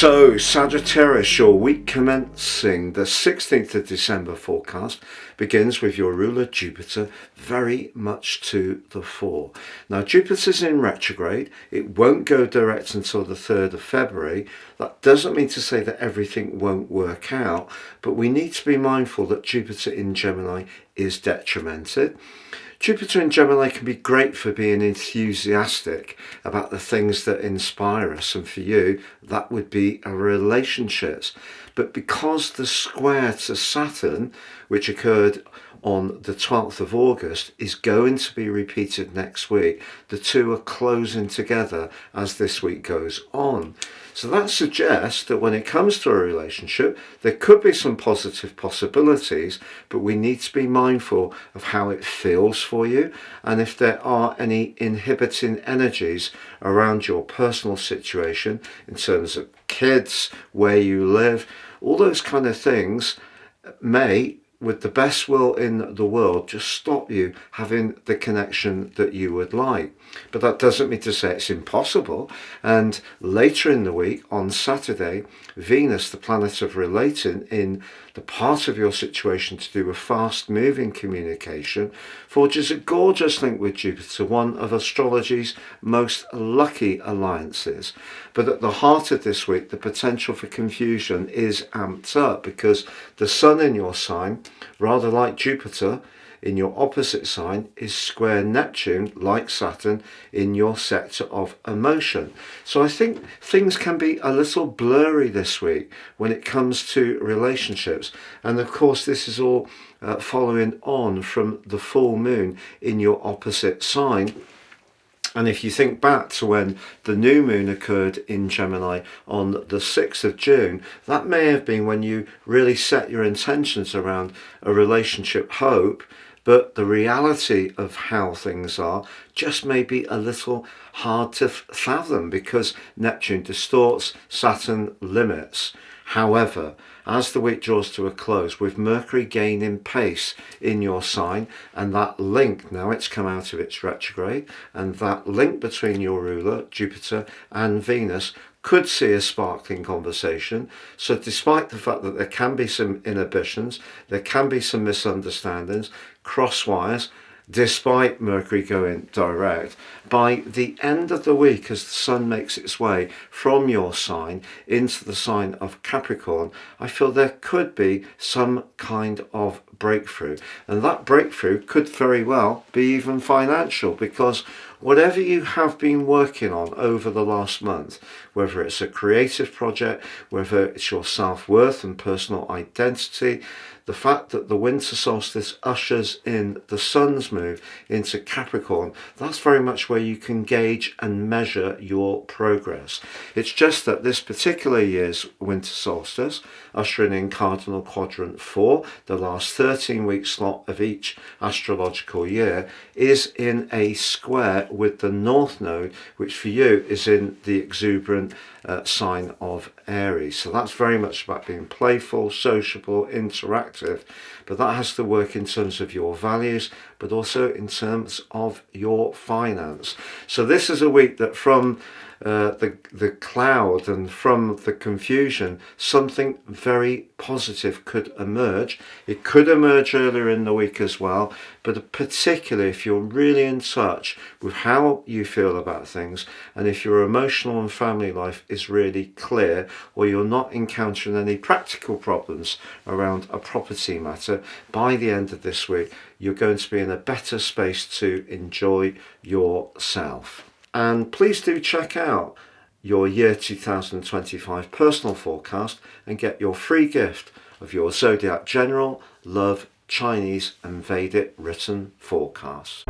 So, Sagittarius, your week commencing the 16th of December forecast begins with your ruler Jupiter very much to the fore. Now, Jupiter's in retrograde. It won't go direct until the 3rd of February. That doesn't mean to say that everything won't work out, but we need to be mindful that Jupiter in Gemini is detrimented. Jupiter in Gemini can be great for being enthusiastic about the things that inspire us, and for you that would be relationships. But because the square to Saturn, which occurred on the 12th of August, is going to be repeated next week, the two are closing together as this week goes on. So that suggests that when it comes to a relationship, there could be some positive possibilities, but we need to be mindful of how it feels for you, and if there are any inhibiting energies around your personal situation in terms of kids, where you live, all those kind of things may, with the best will in the world, just stop you having the connection that you would like. But that doesn't mean to say it's impossible. And later in the week, on Saturday, Venus, the planet of relating, in the part of your situation to do with fast moving communication, forges a gorgeous link with Jupiter, one of astrology's most lucky alliances. But at the heart of this week, the potential for confusion is amped up because the sun in your sign, rather like Jupiter in your opposite sign, is square Neptune, like Saturn, in your sector of emotion. So I think things can be a little blurry this week when it comes to relationships. And of course, this is all following on from the full moon in your opposite sign. And if you think back to when the new moon occurred in Gemini on the 6th of June, that may have been when you really set your intentions around a relationship hope, but the reality of how things are just may be a little hard to fathom because Neptune distorts, Saturn limits. However, as the week draws to a close, with Mercury gaining pace in your sign, and that link, now it's come out of its retrograde, and that link between your ruler, Jupiter, and Venus could see a sparkling conversation. So despite the fact that there can be some inhibitions, there can be some misunderstandings, cross wires, despite Mercury going direct, by the end of the week, as the sun makes its way from your sign into the sign of Capricorn, I feel there could be some kind of breakthrough. And that breakthrough could very well be even financial, because whatever you have been working on over the last month, whether it's a creative project, whether it's your self-worth and personal identity, the fact that the winter solstice ushers in the sun's move into Capricorn, that's very much where you can gauge and measure your progress. It's just that this particular year's winter solstice, ushering in cardinal quadrant 4, the last 13-week slot of each astrological year, is in a square with the North Node, which for you is in the exuberant sign of Aries. So that's very much about being playful, sociable, interactive, but that has to work in terms of your values, but also in terms of your finance. So this is a week that from the cloud and from the confusion, something very positive could emerge. It could emerge earlier in the week as well, but particularly if you're really in touch with how you feel about things, and if your emotional and family life is really clear, or you're not encountering any practical problems around a property matter, by the end of this week, you're going to be in a better space to enjoy yourself. And please do check out your year 2025 personal forecast and get your free gift of your Zodiac General, Love, Chinese and Vedic written forecast.